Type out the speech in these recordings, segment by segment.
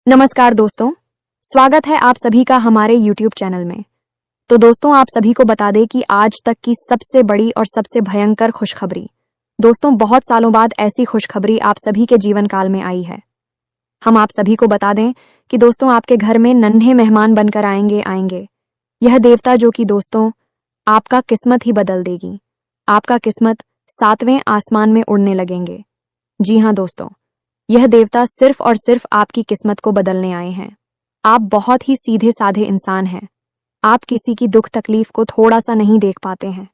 नमस्कार दोस्तों, स्वागत है आप सभी का हमारे YouTube चैनल में। तो दोस्तों, आप सभी को बता दें कि आज तक की सबसे बड़ी और सबसे भयंकर खुशखबरी, दोस्तों बहुत सालों बाद ऐसी खुशखबरी आप सभी के जीवन काल में आई है। हम आप सभी को बता दें कि दोस्तों आपके घर में नन्हे मेहमान बनकर आएंगे। यह देवता जो कि दोस्तों आपका किस्मत ही बदल देगी। आपका किस्मत 7वें आसमान में उड़ने लगेंगे। जी हाँ दोस्तों, यह देवता सिर्फ और सिर्फ आपकी किस्मत को बदलने आए हैं। आप बहुत ही सीधे साधे इंसान हैं। आप किसी की दुख तकलीफ को थोड़ा सा नहीं देख पाते हैं।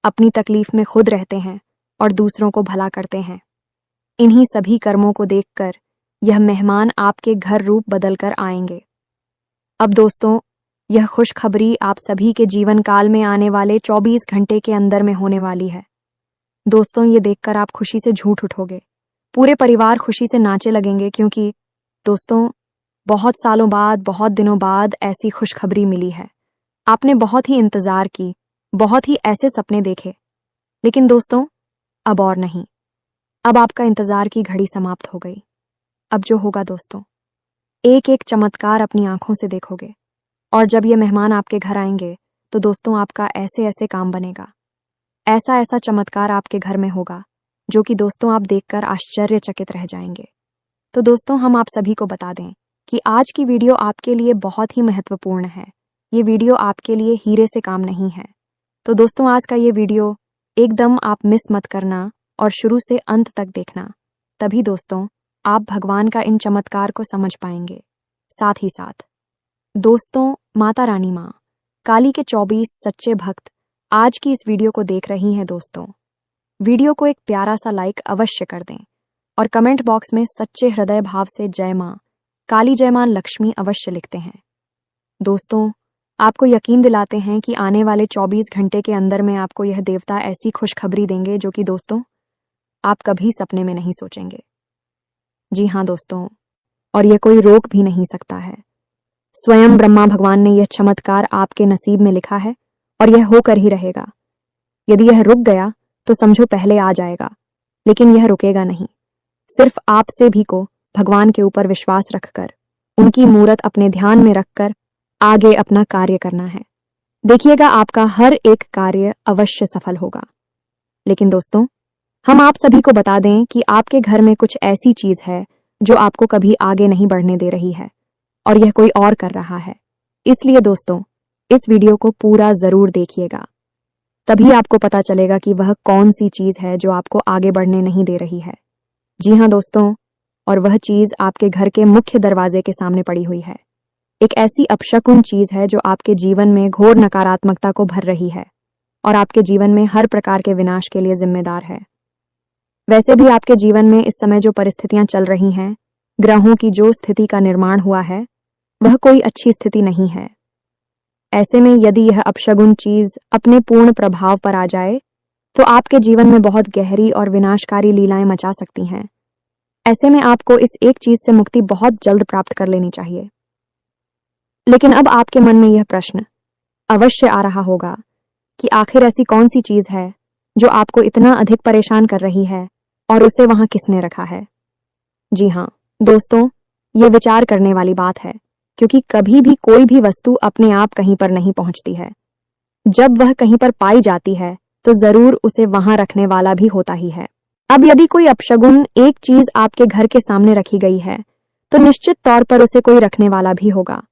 अपनी तकलीफ में खुद रहते हैं और दूसरों को भला करते हैं। इन्हीं सभी कर्मों को देखकर यह मेहमान आपके घर रूप बदलकर आएंगे। अब दोस्तों, यह खुशखबरी आप सभी के जीवन काल में आने वाले 24 घंटे के अंदर में होने वाली है। दोस्तों, ये देखकर आप खुशी से झूठ उठोगे। पूरे परिवार खुशी से नाचे लगेंगे क्योंकि दोस्तों बहुत सालों बाद, बहुत दिनों बाद ऐसी खुशखबरी मिली है। आपने बहुत ही इंतजार की, बहुत ही ऐसे सपने देखे, लेकिन दोस्तों अब और नहीं। अब आपका इंतजार की घड़ी समाप्त हो गई। अब जो होगा दोस्तों, एक एक चमत्कार अपनी आंखों से देखोगे। और जब ये मेहमान आपके घर आएंगे तो दोस्तों आपका ऐसे ऐसे काम बनेगा, ऐसा ऐसा चमत्कार आपके घर में होगा जो कि दोस्तों आप देखकर आश्चर्यचकित रह जाएंगे। तो दोस्तों, हम आप सभी को बता दें कि आज की वीडियो आपके लिए बहुत ही महत्वपूर्ण है। ये वीडियो आपके लिए हीरे से काम नहीं है। तो दोस्तों, आज का ये वीडियो एकदम आप मिस मत करना और शुरू से अंत तक देखना। तभी दोस्तों आप भगवान का इन चमत्कार को समझ पाएंगे। साथ ही साथ दोस्तों, माता रानी माँ काली के 24 सच्चे भक्त आज की इस वीडियो को देख रही हैं। दोस्तों, वीडियो को एक प्यारा सा लाइक अवश्य कर दें और कमेंट बॉक्स में सच्चे हृदय भाव से जय मां काली, जय मां लक्ष्मी अवश्य लिखते हैं। दोस्तों, आपको यकीन दिलाते हैं कि आने वाले 24 घंटे के अंदर में आपको यह देवता ऐसी खुशखबरी देंगे जो कि दोस्तों आप कभी सपने में नहीं सोचेंगे। जी हाँ दोस्तों, और यह कोई रोक भी नहीं सकता है। स्वयं ब्रह्मा भगवान ने यह चमत्कार आपके नसीब में लिखा है और यह होकर ही रहेगा। यदि यह रुक गया तो समझो पहले आ जाएगा, लेकिन यह रुकेगा नहीं। सिर्फ आपसे भी को भगवान के ऊपर विश्वास रखकर, उनकी मूरत अपने ध्यान में रखकर आगे अपना कार्य करना है। देखिएगा आपका हर एक कार्य अवश्य सफल होगा। लेकिन दोस्तों, हम आप सभी को बता दें कि आपके घर में कुछ ऐसी चीज है जो आपको कभी आगे नहीं बढ़ने दे रही है और यह कोई और कर रहा है। इसलिए दोस्तों इस वीडियो को पूरा जरूर देखिएगा, तभी आपको पता चलेगा कि वह कौन सी चीज है जो आपको आगे बढ़ने नहीं दे रही है। जी हाँ दोस्तों, और वह चीज आपके घर के मुख्य दरवाजे के सामने पड़ी हुई है। एक ऐसी अपशकुन चीज है जो आपके जीवन में घोर नकारात्मकता को भर रही है और आपके जीवन में हर प्रकार के विनाश के लिए जिम्मेदार है। वैसे भी आपके जीवन में इस समय जो परिस्थितियां चल रही हैं, ग्रहों की जो स्थिति का निर्माण हुआ है, वह कोई अच्छी स्थिति नहीं है। ऐसे में यदि यह अपशगुन चीज अपने पूर्ण प्रभाव पर आ जाए तो आपके जीवन में बहुत गहरी और विनाशकारी लीलाएं मचा सकती हैं। ऐसे में आपको इस एक चीज से मुक्ति बहुत जल्द प्राप्त कर लेनी चाहिए। लेकिन अब आपके मन में यह प्रश्न अवश्य आ रहा होगा कि आखिर ऐसी कौन सी चीज है जो आपको इतना अधिक परेशान कर रही है और उसे वहां किसने रखा है। जी हाँ दोस्तों, यह विचार करने वाली बात है, क्योंकि कभी भी कोई भी वस्तु अपने आप कहीं पर नहीं पहुंचती है। जब वह कहीं पर पाई जाती है तो जरूर उसे वहां रखने वाला भी होता ही है। अब यदि कोई अपशगुन एक चीज आपके घर के सामने रखी गई है तो निश्चित तौर पर उसे कोई रखने वाला भी होगा,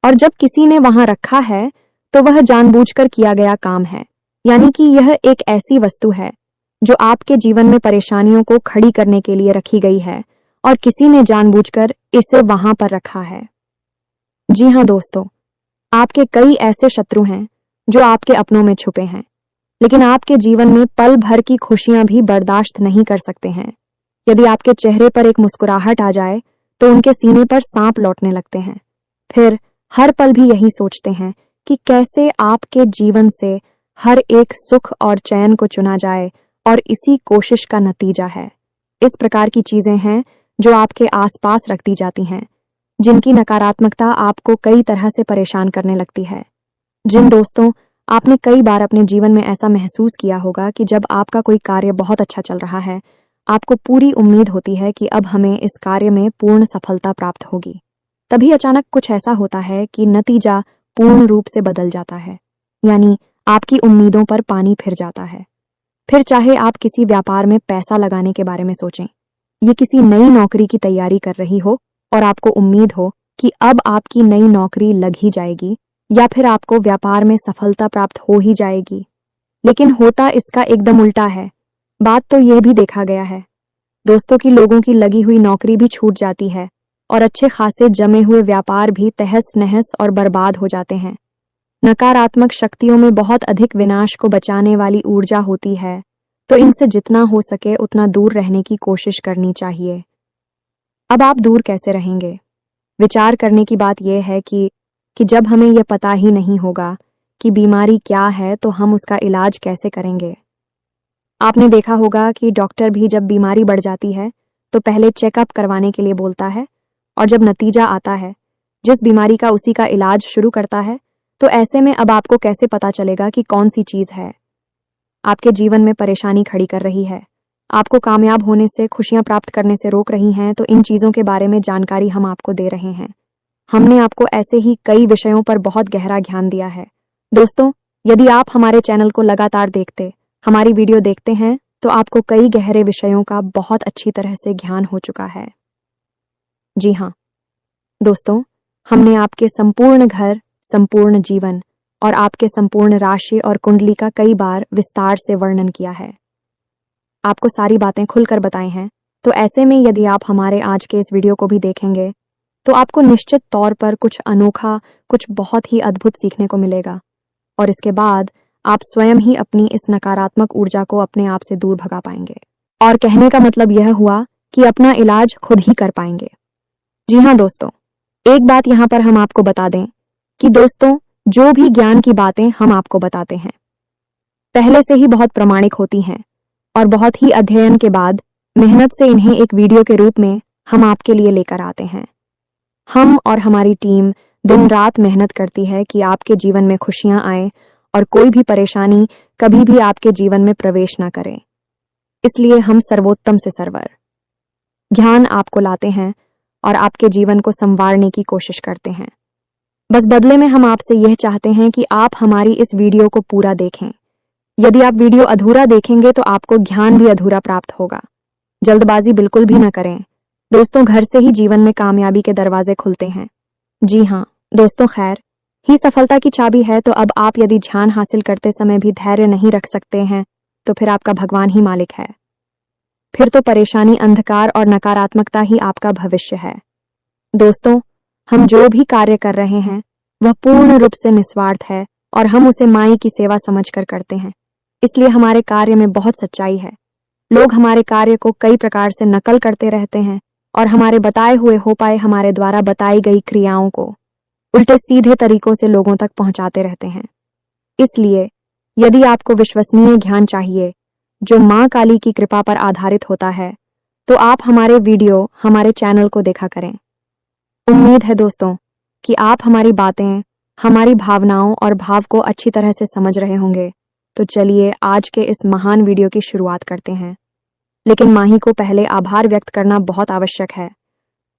और जब किसी ने वहां रखा है तो वह जानबूझकर किया गया काम है। यानी कि यह एक ऐसी वस्तु है जो आपके जीवन में परेशानियों को खड़ी करने के लिए रखी गई है और किसी ने जानबूझकर इसे वहां पर रखा है। जी हाँ दोस्तों, आपके कई ऐसे शत्रु हैं जो आपके अपनों में छुपे हैं, लेकिन आपके जीवन में पल भर की खुशियां भी बर्दाश्त नहीं कर सकते हैं। यदि आपके चेहरे पर एक मुस्कुराहट आ जाए तो उनके सीने पर सांप लौटने लगते हैं। फिर हर पल भी यही सोचते हैं कि कैसे आपके जीवन से हर एक सुख और चैन को चुना जाए, और इसी कोशिश का नतीजा है। इस प्रकार की चीजें हैं जो आपके आसपास रख दी जाती हैं, जिनकी नकारात्मकता आपको कई तरह से परेशान करने लगती है। जिन दोस्तों, आपने कई बार अपने जीवन में ऐसा महसूस किया होगा कि जब आपका कोई कार्य बहुत अच्छा चल रहा है, आपको पूरी उम्मीद होती है कि अब हमें इस कार्य में पूर्ण सफलता प्राप्त होगी, तभी अचानक कुछ ऐसा होता है कि नतीजा पूर्ण रूप से बदल जाता है, यानी आपकी उम्मीदों पर पानी फिर जाता है। फिर चाहे आप किसी व्यापार में पैसा लगाने के बारे में सोचें, ये किसी नई नौकरी की तैयारी कर रही हो और आपको उम्मीद हो कि अब आपकी नई नौकरी लग ही जाएगी या फिर आपको व्यापार में सफलता प्राप्त हो ही जाएगी, लेकिन होता इसका एकदम उल्टा है। बात तो यह भी देखा गया है दोस्तों कि लोगों की लगी हुई नौकरी भी छूट जाती है और अच्छे खासे जमे हुए व्यापार भी तहस नहस और बर्बाद हो जाते हैं। नकारात्मक शक्तियों में बहुत अधिक विनाश को बचाने वाली ऊर्जा होती है, तो इनसे जितना हो सके उतना दूर रहने की कोशिश करनी चाहिए। अब आप दूर कैसे रहेंगे? विचार करने की बात यह है कि जब हमें यह पता ही नहीं होगा कि बीमारी क्या है तो हम उसका इलाज कैसे करेंगे। आपने देखा होगा कि डॉक्टर भी जब बीमारी बढ़ जाती है तो पहले चेकअप करवाने के लिए बोलता है, और जब नतीजा आता है जिस बीमारी का उसी का इलाज शुरू करता है, तो ऐसे में अब आपको कैसे पता चलेगा कि कौन सी चीज है आपके जीवन में परेशानी खड़ी कर रही है, आपको कामयाब होने से, खुशियां प्राप्त करने से रोक रही हैं। तो इन चीजों के बारे में जानकारी हम आपको दे रहे हैं। हमने आपको ऐसे ही कई विषयों पर बहुत गहरा ज्ञान दिया है। दोस्तों, यदि आप हमारे चैनल को लगातार देखते, हमारी वीडियो देखते हैं, तो आपको कई गहरे विषयों का बहुत अच्छी तरह से ज्ञान हो चुका है। जी हाँ दोस्तों, हमने आपके संपूर्ण घर, संपूर्ण जीवन और आपके संपूर्ण राशि और कुंडली का कई बार विस्तार से वर्णन किया है, आपको सारी बातें खुलकर बताई हैं। तो ऐसे में यदि आप हमारे आज के इस वीडियो को भी देखेंगे तो आपको निश्चित तौर पर कुछ अनोखा, कुछ बहुत ही अद्भुत सीखने को मिलेगा, और इसके बाद आप स्वयं ही अपनी इस नकारात्मक ऊर्जा को अपने आप से दूर भगा पाएंगे, और कहने का मतलब यह हुआ कि अपना इलाज खुद ही कर पाएंगे। जी हाँ दोस्तों, एक बात यहाँ पर हम आपको बता दें कि दोस्तों, जो भी ज्ञान की बातें हम आपको बताते हैं पहले से ही बहुत प्रामाणिक होती हैं, और बहुत ही अध्ययन के बाद मेहनत से इन्हें एक वीडियो के रूप में हम आपके लिए लेकर आते हैं। हम और हमारी टीम दिन रात मेहनत करती है कि आपके जीवन में खुशियां आए और कोई भी परेशानी कभी भी आपके जीवन में प्रवेश ना करे। इसलिए हम सर्वोत्तम से सर्वर ज्ञान आपको लाते हैं और आपके जीवन को संवारने की कोशिश करते हैं। बस बदले में हम आपसे यह चाहते हैं कि आप हमारी इस वीडियो को पूरा देखें। यदि आप वीडियो अधूरा देखेंगे तो आपको ज्ञान भी अधूरा प्राप्त होगा। जल्दबाजी बिल्कुल भी ना करें दोस्तों, घर से ही जीवन में कामयाबी के दरवाजे खुलते हैं। जी हाँ दोस्तों, खैर ही सफलता की चाबी है। तो अब आप यदि ध्यान हासिल करते समय भी धैर्य नहीं रख सकते हैं तो फिर आपका भगवान ही मालिक है। फिर तो परेशानी, अंधकार और नकारात्मकता ही आपका भविष्य है। दोस्तों, हम जो भी कार्य कर रहे हैं वह पूर्ण रूप से निस्वार्थ है और हम उसे माई की सेवा समझकर करते हैं। इसलिए हमारे कार्य में बहुत सच्चाई है। लोग हमारे कार्य को कई प्रकार से नकल करते रहते हैं और हमारे बताए हुए हो पाए, हमारे द्वारा बताई गई क्रियाओं को उल्टे सीधे तरीकों से लोगों तक पहुंचाते रहते हैं। इसलिए यदि आपको विश्वसनीय ज्ञान चाहिए जो मां काली की कृपा पर आधारित होता है, तो आप हमारे वीडियो, हमारे चैनल को देखा करें। उम्मीद है दोस्तों कि आप हमारी बातें, हमारी भावनाओं और भाव को अच्छी तरह से समझ रहे होंगे। तो चलिए आज के इस महान वीडियो की शुरुआत करते हैं। लेकिन माही को पहले आभार व्यक्त करना बहुत आवश्यक है।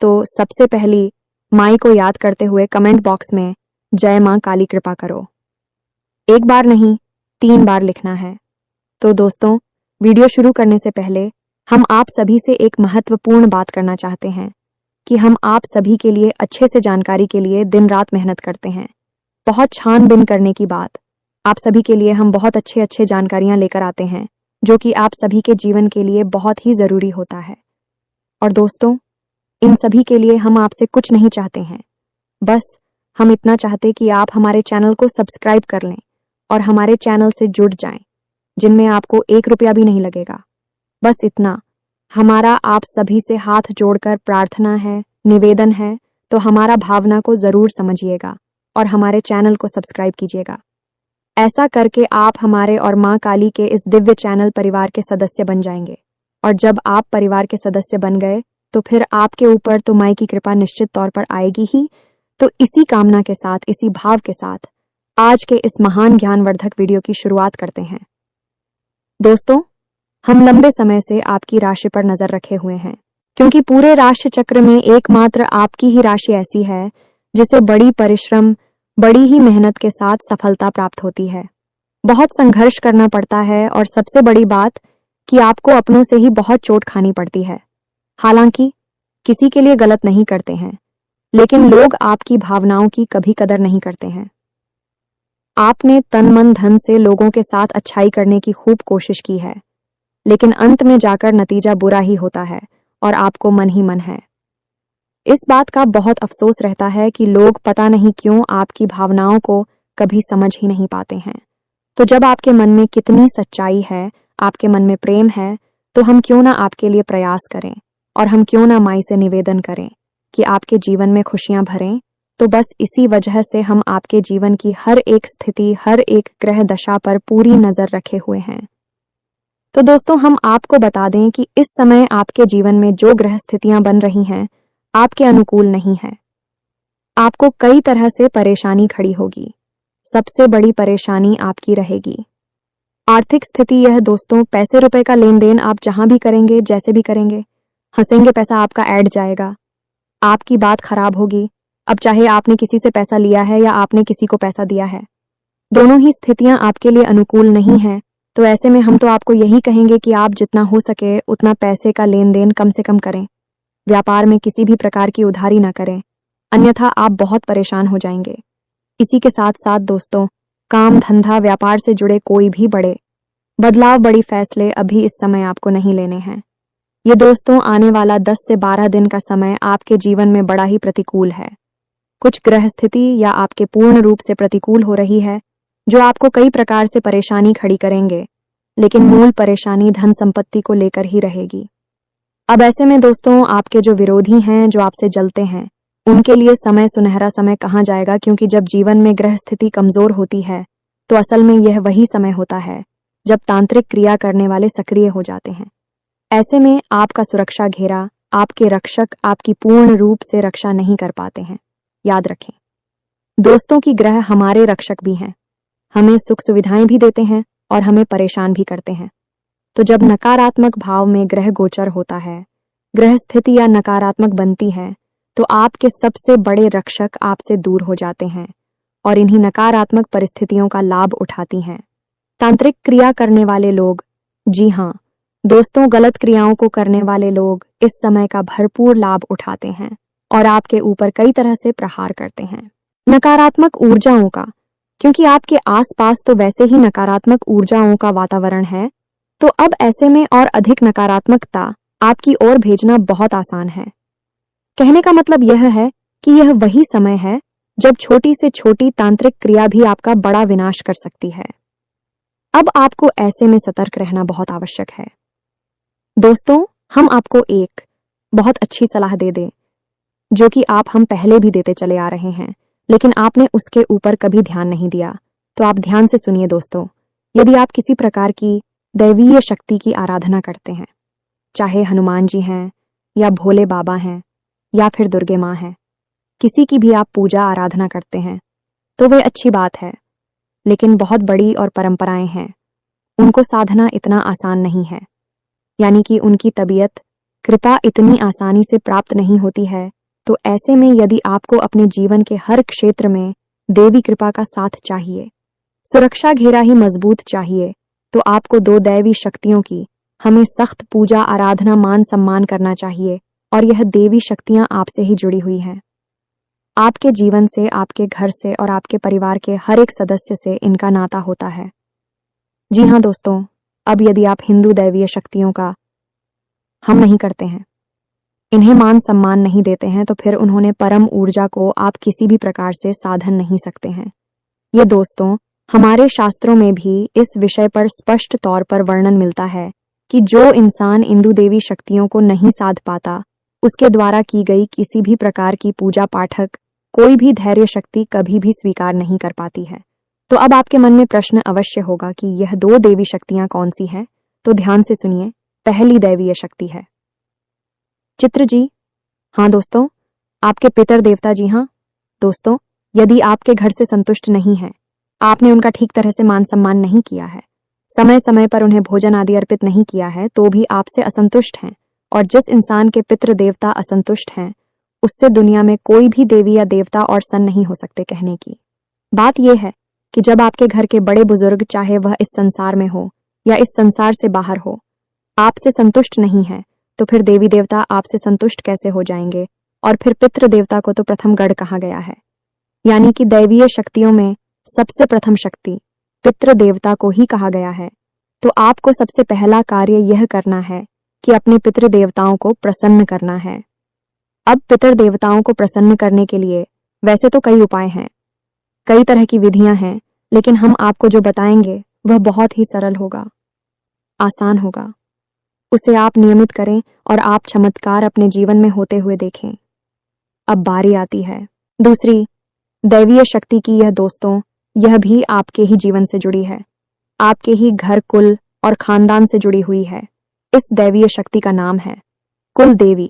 तो सबसे पहली माई को याद करते हुए कमेंट बॉक्स में जय मां काली कृपा करो, एक बार नहीं 3 बार लिखना है। तो दोस्तों, वीडियो शुरू करने से पहले हम आप सभी से एक महत्वपूर्ण बात करना चाहते हैं कि हम आप सभी के लिए अच्छे से जानकारी के लिए दिन रात मेहनत करते हैं। बहुत छानबीन करने की बात, आप सभी के लिए हम बहुत अच्छे जानकारियां लेकर आते हैं जो कि आप सभी के जीवन के लिए बहुत ही जरूरी होता है। और दोस्तों, इन सभी के लिए हम आपसे कुछ नहीं चाहते हैं, बस हम इतना चाहते कि आप हमारे चैनल को सब्सक्राइब कर लें और हमारे चैनल से जुड़ जाएं, जिनमें आपको 1 रुपया भी नहीं लगेगा। बस इतना हमारा आप सभी से हाथ जोड़कर प्रार्थना है, निवेदन है। तो हमारा भावना को जरूर समझिएगा और हमारे चैनल को सब्सक्राइब कीजिएगा। ऐसा करके आप हमारे और मां काली के इस दिव्य चैनल परिवार के सदस्य बन जाएंगे। और जब आप परिवार के सदस्य बन गए तो फिर आपके ऊपर तो माई की कृपा निश्चित तौर पर आएगी ही। तो इसी कामना के साथ, इसी भाव के साथ आज के इस महान ज्ञानवर्धक वीडियो की शुरुआत करते हैं। दोस्तों, हम लंबे समय से आपकी राशि पर नजर रखे हुए हैं। क्योंकि पूरे राशि चक्र में एकमात्र आपकी ही राशि ऐसी है जिसे बड़ी परिश्रम, बड़ी ही मेहनत के साथ सफलता प्राप्त होती है। बहुत संघर्ष करना पड़ता है और सबसे बड़ी बात कि आपको अपनों से ही बहुत चोट खानी पड़ती है। हालांकि किसी के लिए गलत नहीं करते हैं, लेकिन लोग आपकी भावनाओं की कभी कदर नहीं करते हैं। आपने तन मन धन से लोगों के साथ अच्छाई करने की खूब कोशिश की है, लेकिन अंत में जाकर नतीजा बुरा ही होता है और आपको मन ही मन है। इस बात का बहुत अफसोस रहता है कि लोग पता नहीं क्यों आपकी भावनाओं को कभी समझ ही नहीं पाते हैं। तो जब आपके मन में कितनी सच्चाई है, आपके मन में प्रेम है, तो हम क्यों ना आपके लिए प्रयास करें और हम क्यों ना माई से निवेदन करें कि आपके जीवन में खुशियां भरें। तो बस इसी वजह से हम आपके जीवन की हर एक स्थिति, हर एक ग्रह दशा पर पूरी नजर रखे हुए हैं। तो दोस्तों, हम आपको बता दें कि इस समय आपके जीवन में जो ग्रह स्थितियां बन रही हैं, आपके अनुकूल नहीं है। आपको कई तरह से परेशानी खड़ी होगी। सबसे बड़ी परेशानी आपकी रहेगी आर्थिक स्थिति। यह दोस्तों, पैसे रुपए का लेन देन आप जहां भी करेंगे, जैसे भी करेंगे, हंसेंगे, पैसा आपका ऐड जाएगा, आपकी बात खराब होगी। अब चाहे आपने किसी से पैसा लिया है या आपने किसी को पैसा दिया है, दोनों ही स्थितियां आपके लिए अनुकूल नहीं है। तो ऐसे में हम तो आपको यही कहेंगे कि आप जितना हो सके उतना पैसे का लेन देन कम से कम करें। व्यापार में किसी भी प्रकार की उधारी ना करें, अन्यथा आप बहुत परेशान हो जाएंगे। इसी के साथ साथ दोस्तों, काम धंधा व्यापार से जुड़े कोई भी बड़े बदलाव, बड़ी फैसले अभी इस समय आपको नहीं लेने हैं। ये दोस्तों, आने वाला 10 से 12 दिन का समय आपके जीवन में बड़ा ही प्रतिकूल है। कुछ ग्रह स्थिति या आपके पूर्ण रूप से प्रतिकूल हो रही है, जो आपको कई प्रकार से परेशानी खड़ी करेंगे, लेकिन मूल परेशानी धन संपत्ति को लेकर ही रहेगी। अब ऐसे में दोस्तों, आपके जो विरोधी हैं, जो आपसे जलते हैं, उनके लिए समय, सुनहरा समय कहाँ जाएगा, क्योंकि जब जीवन में ग्रह स्थिति कमजोर होती है तो असल में यह वही समय होता है जब तांत्रिक क्रिया करने वाले सक्रिय हो जाते हैं। ऐसे में आपका सुरक्षा घेरा, आपके रक्षक आपकी पूर्ण रूप से रक्षा नहीं कर पाते हैं। याद रखें दोस्तों कि ग्रह हमारे रक्षक भी हैं, हमें सुख सुविधाएं भी देते हैं और हमें परेशान भी करते हैं। तो जब नकारात्मक भाव में ग्रह गोचर होता है, ग्रह स्थिति या नकारात्मक बनती है, तो आपके सबसे बड़े रक्षक आपसे दूर हो जाते हैं और इन्हीं नकारात्मक परिस्थितियों का लाभ उठाती हैं तांत्रिक क्रिया करने वाले लोग। जी हाँ दोस्तों, गलत क्रियाओं को करने वाले लोग इस समय का भरपूर लाभ उठाते हैं और आपके ऊपर कई तरह से प्रहार करते हैं नकारात्मक ऊर्जाओं का। क्योंकि आपके आसपास तो वैसे ही नकारात्मक ऊर्जाओं का वातावरण है, तो अब ऐसे में और अधिक नकारात्मकता आपकी ओर भेजना बहुत आसान है। कहने का मतलब यह है कि यह वही समय है जब छोटी से छोटी तांत्रिक क्रिया भी आपका बड़ा विनाश कर सकती है। अब आपको ऐसे में सतर्क रहना बहुत आवश्यक है। दोस्तों, हम आपको एक बहुत अच्छी सलाह दे दें, जो कि हम पहले भी देते चले आ रहे हैं, लेकिन आपने उसके ऊपर कभी ध्यान नहीं दिया। तो आप ध्यान से सुनिए दोस्तों। यदि आप किसी प्रकार की दैवीय शक्ति की आराधना करते हैं, चाहे हनुमान जी हैं या भोले बाबा हैं या फिर दुर्गे माँ हैं, किसी की भी आप पूजा आराधना करते हैं, तो वे अच्छी बात है, लेकिन बहुत बड़ी और परंपराएं हैं, उनको साधना इतना आसान नहीं है। यानी कि उनकी तबीयत, कृपा इतनी आसानी से प्राप्त नहीं होती है। तो ऐसे में यदि आपको अपने जीवन के हर क्षेत्र में देवी कृपा का साथ चाहिए, सुरक्षा घेरा ही मजबूत चाहिए, तो आपको 2 दैवी शक्तियों की हमें सख्त पूजा आराधना, मान सम्मान करना चाहिए। और यह देवी शक्तियां आपसे ही जुड़ी हुई हैं, आपके जीवन से, आपके घर से और आपके परिवार के हर एक सदस्य से इनका नाता होता है। जी हाँ दोस्तों, अब यदि आप हिंदू दैवीय शक्तियों का हम नहीं करते हैं, इन्हें मान सम्मान नहीं देते हैं, तो फिर उन्होंने परम ऊर्जा को आप किसी भी प्रकार से साधन नहीं सकते हैं। ये दोस्तों, हमारे शास्त्रों में भी इस विषय पर स्पष्ट तौर पर वर्णन मिलता है कि जो इंसान इंदु देवी शक्तियों को नहीं साध पाता, उसके द्वारा की गई किसी भी प्रकार की पूजा पाठक कोई भी धैर्य शक्ति कभी भी स्वीकार नहीं कर पाती है। तो अब आपके मन में प्रश्न अवश्य होगा कि यह 2 देवी शक्तियां कौन सी हैं? तो ध्यान से सुनिए। पहली दैवीय शक्ति है चित्र जी। हाँ दोस्तों, आपके पितर देवता। जी हाँ दोस्तों, यदि आपके घर से संतुष्ट नहीं है, आपने उनका ठीक तरह से मान सम्मान नहीं किया है, समय समय पर उन्हें भोजन आदि अर्पित नहीं किया है, तो भी आपसे असंतुष्ट हैं और जिस इंसान के पितृ देवता असंतुष्ट हैं, उससे दुनिया में कोई भी देवी या देवता और सन नहीं हो सकते। कहने की बात यह है कि जब आपके घर के बड़े बुजुर्ग, चाहे वह इस संसार में हो या इस संसार से बाहर हो, आपसे संतुष्ट नहीं है, तो फिर देवी देवता आपसे संतुष्ट कैसे हो जाएंगे। और फिर पितृ देवता को तो प्रथम गढ़ कहा गया है, यानी कि दैवीय शक्तियों में सबसे प्रथम शक्ति पितृ देवता को ही कहा गया है। तो आपको सबसे पहला कार्य यह करना है कि अपने पितृ देवताओं को प्रसन्न करना है। अब पितृ देवताओं को प्रसन्न करने के लिए वैसे तो कई उपाय हैं, कई तरह की विधियां हैं, लेकिन हम आपको जो बताएंगे वह बहुत ही सरल होगा, आसान होगा। उसे आप नियमित करें और आप चमत्कार अपने जीवन में होते हुए देखें। अब बारी आती है दूसरी दैवीय शक्ति की। यह दोस्तों, यह भी आपके ही जीवन से जुड़ी है, आपके ही घर, कुल और खानदान से जुड़ी हुई है। इस दैवीय शक्ति का नाम है कुल देवी।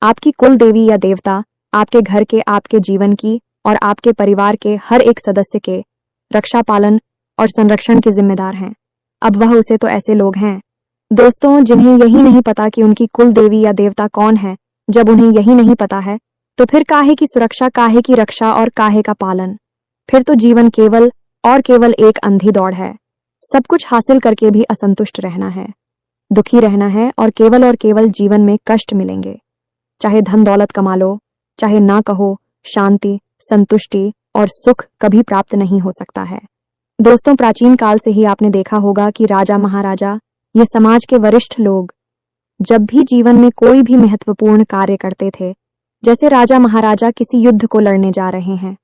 आपकी कुल देवी या देवता आपके घर के, आपके जीवन की और आपके परिवार के हर एक सदस्य के रक्षा, पालन और संरक्षण के जिम्मेदार हैं। अब वह उसे तो ऐसे लोग हैं दोस्तों जिन्हें यही नहीं पता कि उनकी कुल देवी या देवता कौन है। जब उन्हें यही नहीं पता है तो फिर काहे की सुरक्षा, काहे की रक्षा और काहे का पालन। फिर तो जीवन केवल और केवल एक अंधी दौड़ है। सब कुछ हासिल करके भी असंतुष्ट रहना है, दुखी रहना है और केवल जीवन में कष्ट मिलेंगे। चाहे धन दौलत कमा लो, चाहे ना कहो, शांति, संतुष्टि और सुख कभी प्राप्त नहीं हो सकता है। दोस्तों, प्राचीन काल से ही आपने देखा होगा कि राजा, महाराजा, ये समाज के वरिष्ठ लोग जब भी जीवन में कोई भी महत्वपूर्ण कार्य करते थे, जैसे राजा महाराजा किसी युद्ध को लड़ने जा रहे हैं,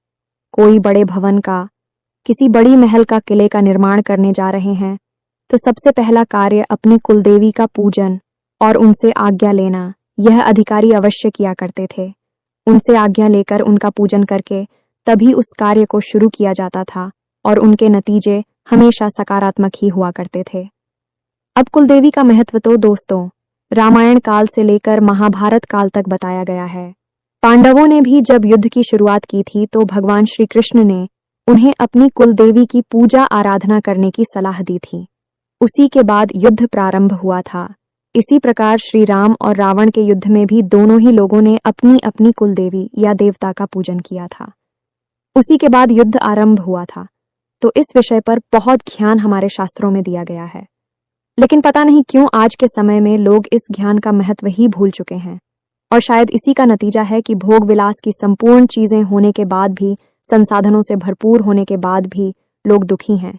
कोई बड़े भवन का, किसी बड़ी महल का, किले का निर्माण करने जा रहे हैं, तो सबसे पहला कार्य अपनी कुलदेवी का पूजन और उनसे आज्ञा लेना, यह अधिकारी अवश्य किया करते थे। उनसे आज्ञा लेकर उनका पूजन करके तभी उस कार्य को शुरू किया जाता था और उनके नतीजे हमेशा सकारात्मक ही हुआ करते थे। अब कुलदेवी का महत्व तो दोस्तों रामायण काल से लेकर महाभारत काल तक बताया गया है। पांडवों ने भी जब युद्ध की शुरुआत की थी तो भगवान श्री कृष्ण ने उन्हें अपनी कुलदेवी की पूजा आराधना करने की सलाह दी थी। उसी के बाद युद्ध प्रारंभ हुआ था। इसी प्रकार श्री राम और रावण के युद्ध में भी दोनों ही लोगों ने अपनी अपनी कुलदेवी या देवता का पूजन किया था। उसी के बाद युद्ध आरंभ हुआ था। तो इस विषय पर बहुत ज्ञान हमारे शास्त्रों में दिया गया है, लेकिन पता नहीं क्यों आज के समय में लोग इस ज्ञान का महत्व ही भूल चुके हैं। और शायद इसी का नतीजा है कि भोग विलास की संपूर्ण चीजें होने के बाद भी, संसाधनों से भरपूर होने के बाद भी लोग दुखी हैं।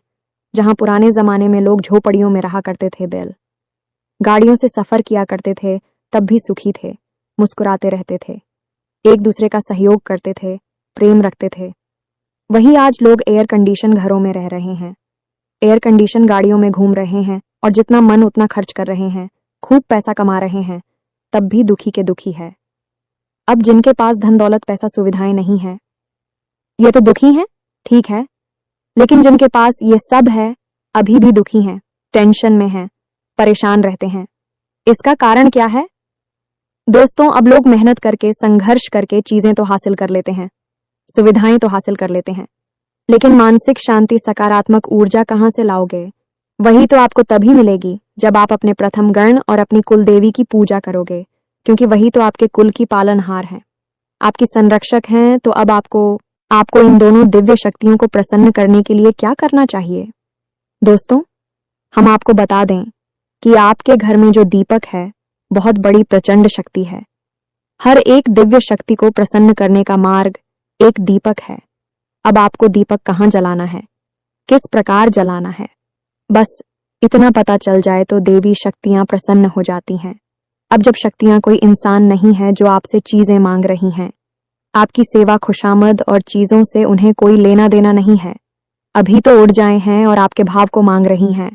जहां पुराने जमाने में लोग झोपड़ियों में रहा करते थे, बैल गाड़ियों से सफर किया करते थे, तब भी सुखी थे, मुस्कुराते रहते थे, एक दूसरे का सहयोग करते थे, प्रेम रखते थे। वही आज लोग एयर कंडीशन घरों में रह रहे हैं, एयर कंडीशन गाड़ियों में घूम रहे हैं और जितना मन उतना खर्च कर रहे हैं, खूब पैसा कमा रहे हैं, तब भी दुखी के दुखी है। अब जिनके पास धन दौलत, पैसा, सुविधाएं नहीं है, ये तो दुखी हैं, ठीक है, लेकिन जिनके पास ये सब है अभी भी दुखी हैं, टेंशन में हैं, परेशान रहते हैं। इसका कारण क्या है दोस्तों? अब लोग मेहनत करके, संघर्ष करके चीजें तो हासिल कर लेते हैं, सुविधाएं तो हासिल कर लेते हैं, लेकिन मानसिक शांति, सकारात्मक ऊर्जा कहां से लाओगे? वही तो आपको तभी मिलेगी जब आप अपने प्रथम गण और अपनी कुल देवी की पूजा करोगे, क्योंकि वही तो आपके कुल की पालनहार है, आपकी संरक्षक हैं। तो अब आपको इन दोनों दिव्य शक्तियों को प्रसन्न करने के लिए क्या करना चाहिए दोस्तों? हम आपको बता दें कि आपके घर में जो दीपक है बहुत बड़ी प्रचंड शक्ति है। हर एक दिव्य शक्ति को प्रसन्न करने का मार्ग एक दीपक है। अब आपको दीपक कहाँ जलाना है, किस प्रकार जलाना है, बस इतना पता चल जाए तो देवी शक्तियां प्रसन्न हो जाती हैं। अब जब शक्तियां कोई इंसान नहीं है जो आपसे चीजें मांग रही हैं, आपकी सेवा, खुशामद और चीजों से उन्हें कोई लेना देना नहीं है, अभी तो उड़ जाए हैं और आपके भाव को मांग रही हैं,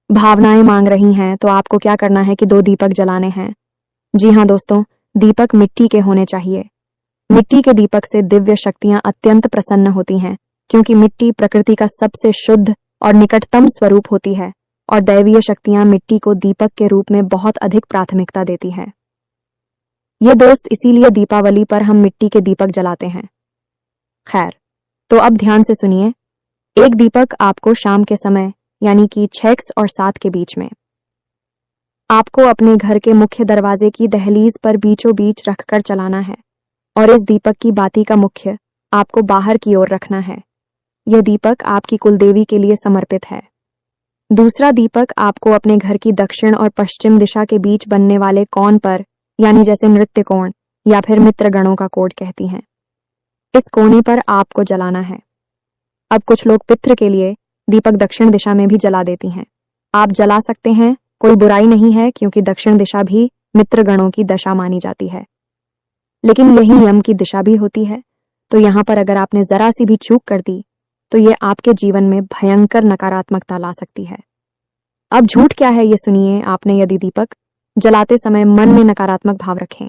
भावनाएं मांग रही हैं, तो आपको क्या करना है कि 2 दीपक जलाने हैं। जी हाँ दोस्तों, दीपक मिट्टी के होने चाहिए। मिट्टी के दीपक से दिव्य शक्तियां अत्यंत प्रसन्न होती हैं, क्योंकि मिट्टी प्रकृति का सबसे शुद्ध और निकटतम स्वरूप होती है और दैवीय शक्तियां मिट्टी को दीपक के रूप में बहुत अधिक प्राथमिकता देती हैं। ये दोस्त इसीलिए दीपावली पर हम मिट्टी के दीपक जलाते हैं। खैर, तो अब ध्यान से सुनिए। एक दीपक आपको शाम के समय, यानी कि 6 और 7 के बीच में आपको अपने घर के मुख्य दरवाजे की दहलीज पर बीचों बीच रखकर चलाना है और इस दीपक की बाती का मुख्य आपको बाहर की ओर रखना है। यह दीपक आपकी कुलदेवी के लिए समर्पित है। दूसरा दीपक आपको अपने घर की दक्षिण और पश्चिम दिशा के बीच बनने वाले कोण पर, यानी जैसे नृत्य कोण या फिर मित्रगणों का कोड कहती हैं, इस कोने पर आपको जलाना है। अब कुछ लोग पितृ के लिए दीपक दक्षिण दिशा में भी जला देती हैं। आप जला सकते हैं, कोई बुराई नहीं है, क्योंकि दक्षिण दिशा भी मित्रगणों की दशा मानी जाती है। लेकिन यही यम की दिशा भी होती है, तो यहाँ पर अगर आपने जरा सी भी चूक कर दी तो ये आपके जीवन में भयंकर नकारात्मकता ला सकती है। अब झूठ क्या है ये सुनिए। आपने यदि दीपक जलाते समय मन में नकारात्मक भाव रखें,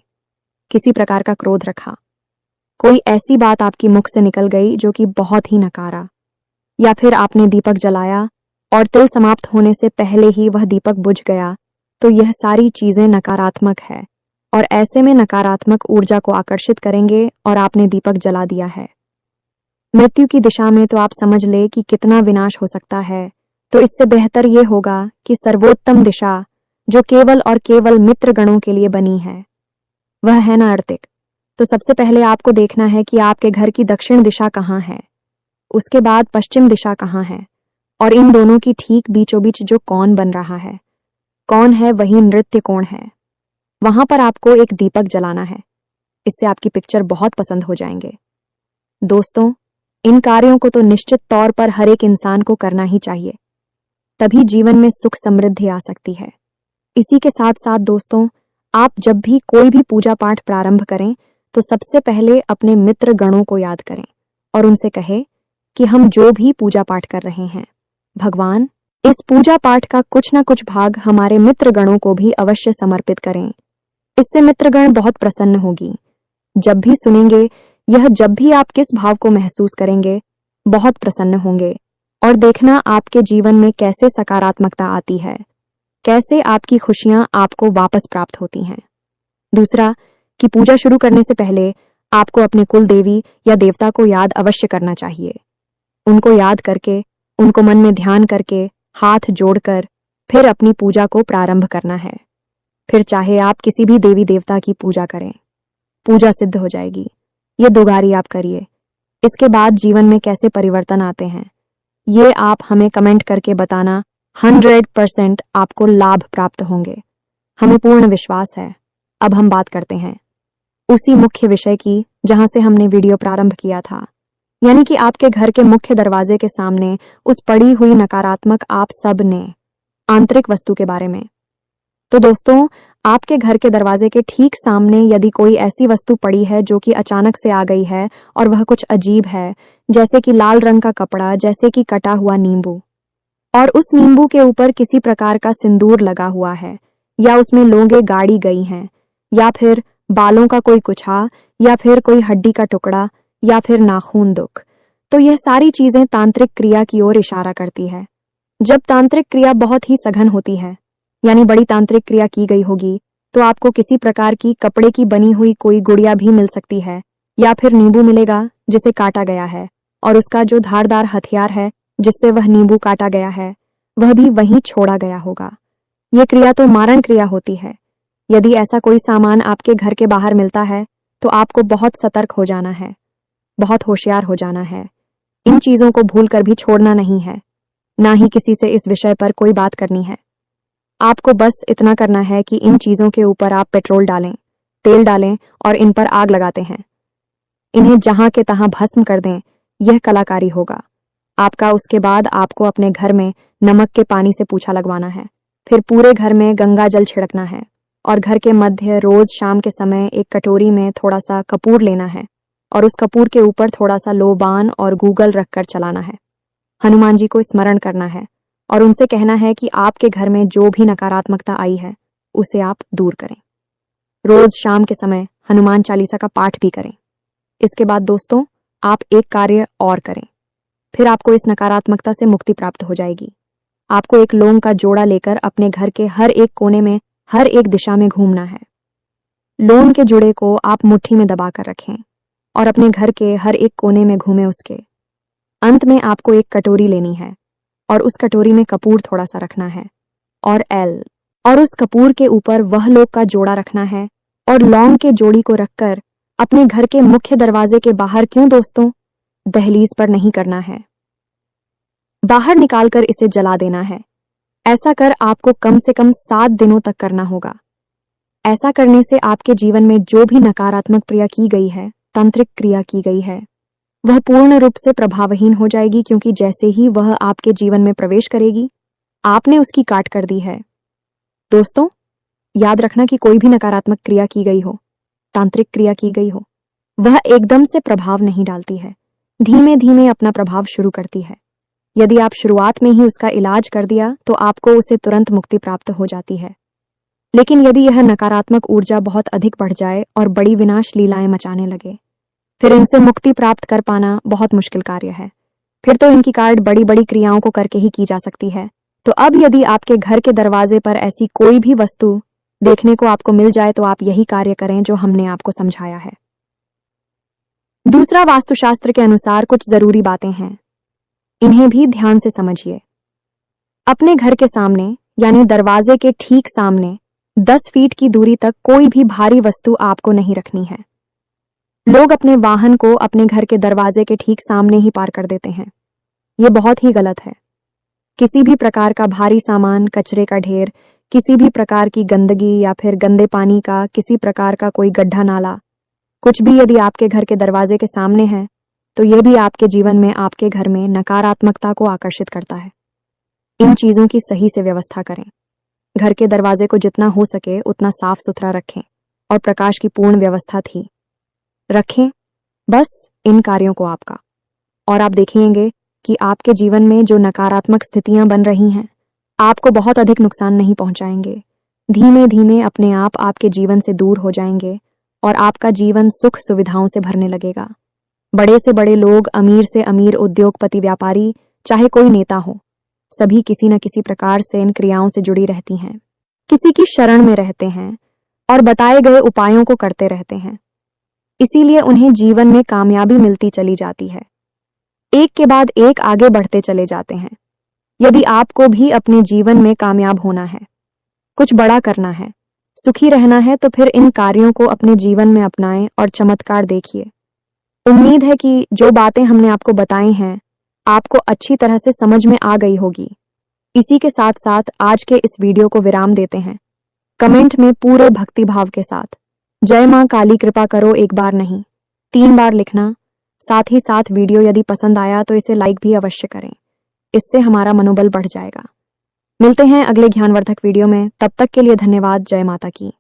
किसी प्रकार का क्रोध रखा, कोई ऐसी बात आपकी मुख से निकल गई जो कि बहुत ही नकारा, या फिर आपने दीपक जलाया और तिल समाप्त होने से पहले ही वह दीपक बुझ गया, तो यह सारी चीजें नकारात्मक है और ऐसे में नकारात्मक ऊर्जा को आकर्षित करेंगे और आपने दीपक जला दिया है। मृत्यु की दिशा में तो आप समझ ले कि कितना विनाश हो सकता है। तो इससे बेहतर यह होगा कि सर्वोत्तम दिशा जो केवल और केवल मित्रगणों के लिए बनी है, वह है ना अर्तिक। तो सबसे पहले आपको देखना है कि आपके घर की दक्षिण दिशा कहाँ है, उसके बाद पश्चिम दिशा कहाँ है, और इन दोनों की ठीक बीचों बीच जो कोण बन रहा है, कौन है वही नृत्य कोण है, वहां पर आपको एक दीपक जलाना है। इससे आपकी पिक्चर बहुत पसंद हो जाएंगे। दोस्तों, इन कार्यों को तो निश्चित तौर पर हर एक इंसान को करना ही चाहिए, तभी जीवन में सुख समृद्धि आ सकती है। इसी के साथ साथ दोस्तों, आप जब भी कोई भी पूजा पाठ प्रारंभ करें तो सबसे पहले अपने मित्र गणों को याद करें और उनसे कहें कि हम जो भी पूजा पाठ कर रहे हैं, भगवान, इस पूजा पाठ का कुछ न कुछ भाग हमारे मित्र गणों को भी अवश्य समर्पित करें। इससे मित्रगण बहुत प्रसन्न होगी। जब भी सुनेंगे यह, जब भी आप किस भाव को महसूस करेंगे, बहुत प्रसन्न होंगे और देखना आपके जीवन में कैसे सकारात्मकता आती है, कैसे आपकी खुशियां आपको वापस प्राप्त होती हैं। दूसरा, कि पूजा शुरू करने से पहले आपको अपने कुल देवी या देवता को याद अवश्य करना चाहिए। उनको याद करके, उनको मन में ध्यान करके, हाथ जोड़कर फिर अपनी पूजा को प्रारंभ करना है। फिर चाहे आप किसी भी देवी देवता की पूजा करें, पूजा सिद्ध हो जाएगी। ये दोगारी आप करिए। इसके बाद जीवन में कैसे परिवर्तन आते हैं, ये आप हमें कमेंट करके बताना। 100% आपको लाभ प्राप्त होंगे, हमें पूर्ण विश्वास है। अब हम बात करते हैं उसी मुख्य विषय की जहां से हमने वीडियो प्रारंभ किया था, यानी कि आपके घर के मुख्य दरवाजे के सामने उस पड़ी हुई नकारात्मक आप सब ने आंतरिक वस्तु के बारे में। तो दोस्तों, आपके घर के दरवाजे के ठीक सामने यदि कोई ऐसी वस्तु पड़ी है जो कि अचानक से आ गई है और वह कुछ अजीब है, जैसे कि लाल रंग का कपड़ा, जैसे कि कटा हुआ नींबू, और उस नींबू के ऊपर किसी प्रकार का सिंदूर लगा हुआ है, या उसमें लोंगे गाड़ी गई हैं, या फिर बालों का कोई गुच्छा, या फिर कोई हड्डी का टुकड़ा, या फिर नाखून दुख, तो यह सारी चीजें तांत्रिक क्रिया की ओर इशारा करती है। जब तांत्रिक क्रिया बहुत ही सघन होती है, यानी बड़ी तांत्रिक क्रिया की गई होगी, तो आपको किसी प्रकार की कपड़े की बनी हुई कोई गुड़िया भी मिल सकती है, या फिर नींबू मिलेगा जिसे काटा गया है और उसका जो धारदार हथियार है जिससे वह नींबू काटा गया है, वह भी वहीं छोड़ा गया होगा। ये क्रिया तो मारण क्रिया होती है। यदि ऐसा कोई सामान आपके घर के बाहर मिलता है तो आपको बहुत सतर्क हो जाना है, बहुत होशियार हो जाना है। इन चीजों को भूल कर भी छोड़ना नहीं है, ना ही किसी से इस विषय पर कोई बात करनी है। आपको बस इतना करना है कि इन चीजों के ऊपर आप पेट्रोल डालें, तेल डालें और इन पर आग लगाते हैं, इन्हें जहां के तहां भस्म कर दें। यह कलाकारी होगा आपका। उसके बाद आपको अपने घर में नमक के पानी से पूछा लगवाना है, फिर पूरे घर में गंगा जल छिड़कना है और घर के मध्य रोज शाम के समय एक कटोरी में थोड़ा सा कपूर लेना है और उस कपूर के ऊपर थोड़ा सा लोबान और गूगल रखकर चलाना है। हनुमान जी को स्मरण करना है और उनसे कहना है कि आपके घर में जो भी नकारात्मकता आई है उसे आप दूर करें। रोज शाम के समय हनुमान चालीसा का पाठ भी करें। इसके बाद दोस्तों, आप एक कार्य और करें, फिर आपको इस नकारात्मकता से मुक्ति प्राप्त हो जाएगी। आपको एक लौंग का जोड़ा लेकर अपने घर के हर एक कोने में, हर एक दिशा में घूमना है। लौंग के जुड़े को आप मुट्ठी में दबाकर रखें और अपने घर के हर एक कोने में घूमें। उसके अंत में आपको एक कटोरी लेनी है और उस कटोरी में कपूर थोड़ा सा रखना है और एल और उस कपूर के ऊपर वह लोग का जोड़ा रखना है और लौंग के जोड़ी को रखकर अपने घर के मुख्य दरवाजे के बाहर, क्यों दोस्तों, दहलीज पर नहीं करना है, बाहर निकालकर इसे जला देना है। ऐसा कर आपको कम से कम 7 दिनों तक करना होगा। ऐसा करने से आपके जीवन में जो भी नकारात्मक क्रिया की गई है, तांत्रिक क्रिया की गई है, वह पूर्ण रूप से प्रभावहीन हो जाएगी, क्योंकि जैसे ही वह आपके जीवन में प्रवेश करेगी, आपने उसकी काट कर दी है। दोस्तों, याद रखना कि कोई भी नकारात्मक क्रिया की गई हो, तांत्रिक क्रिया की गई हो, वह एकदम से प्रभाव नहीं डालती है, धीमे धीमे अपना प्रभाव शुरू करती है। यदि आप शुरुआत में ही उसका इलाज कर दिया तो आपको उसे तुरंत मुक्ति प्राप्त हो जाती है। लेकिन यदि यह नकारात्मक ऊर्जा बहुत अधिक बढ़ जाए और बड़ी विनाश लीलाएं मचाने लगे, फिर इनसे मुक्ति प्राप्त कर पाना बहुत मुश्किल कार्य है। फिर तो इनकी काट बड़ी बड़ी क्रियाओं को करके ही की जा सकती है। तो अब यदि आपके घर के दरवाजे पर ऐसी कोई भी वस्तु देखने को आपको मिल जाए तो आप यही कार्य करें जो हमने आपको समझाया है। दूसरा, वास्तुशास्त्र के अनुसार कुछ जरूरी बातें हैं, इन्हें भी ध्यान से समझिए। अपने घर के सामने यानी दरवाजे के ठीक सामने 10 फीट की दूरी तक कोई भी भारी वस्तु आपको नहीं रखनी है। लोग अपने वाहन को अपने घर के दरवाजे के ठीक सामने ही पार कर देते हैं। यह बहुत ही गलत है। किसी भी प्रकार का भारी सामान, कचरे का ढेर, किसी भी प्रकार की गंदगी या फिर गंदे पानी का किसी प्रकार का कोई गड्ढा नाला, कुछ भी यदि आपके घर के दरवाजे के सामने है तो यह भी आपके जीवन में, आपके घर में नकारात्मकता को आकर्षित करता है। इन चीजों की सही से व्यवस्था करें। घर के दरवाजे को जितना हो सके उतना साफ सुथरा रखें और प्रकाश की पूर्ण व्यवस्था थी रखें। बस इन कार्यों को आपका, और आप देखेंगे कि आपके जीवन में जो नकारात्मक स्थितियां बन रही हैं, आपको बहुत अधिक नुकसान नहीं पहुंचाएंगे। धीमे धीमे अपने आप आपके जीवन से दूर हो जाएंगे और आपका जीवन सुख सुविधाओं से भरने लगेगा। बड़े से बड़े लोग, अमीर से अमीर उद्योगपति, व्यापारी, चाहे कोई नेता हो, सभी किसी न किसी प्रकार से इन क्रियाओं से जुड़ी रहती हैं, किसी की शरण में रहते हैं और बताए गए उपायों को करते रहते हैं। इसीलिए उन्हें जीवन में कामयाबी मिलती चली जाती है, एक के बाद एक आगे बढ़ते चले जाते हैं। यदि आपको भी अपने जीवन में कामयाब होना है, कुछ बड़ा करना है, सुखी रहना है, तो फिर इन कार्यों को अपने जीवन में अपनाएं और चमत्कार देखिए। उम्मीद है कि जो बातें हमने आपको बताई हैं आपको अच्छी तरह से समझ में आ गई होगी। इसी के साथ साथ आज के इस वीडियो को विराम देते हैं। कमेंट में पूरे भक्ति भाव के साथ जय मां काली कृपा करो 1 बार नहीं 3 बार लिखना। साथ ही साथ वीडियो यदि पसंद आया तो इसे लाइक भी अवश्य करें, इससे हमारा मनोबल बढ़ जाएगा। मिलते हैं अगले ज्ञानवर्धक वीडियो में, तब तक के लिए धन्यवाद। जय माता की।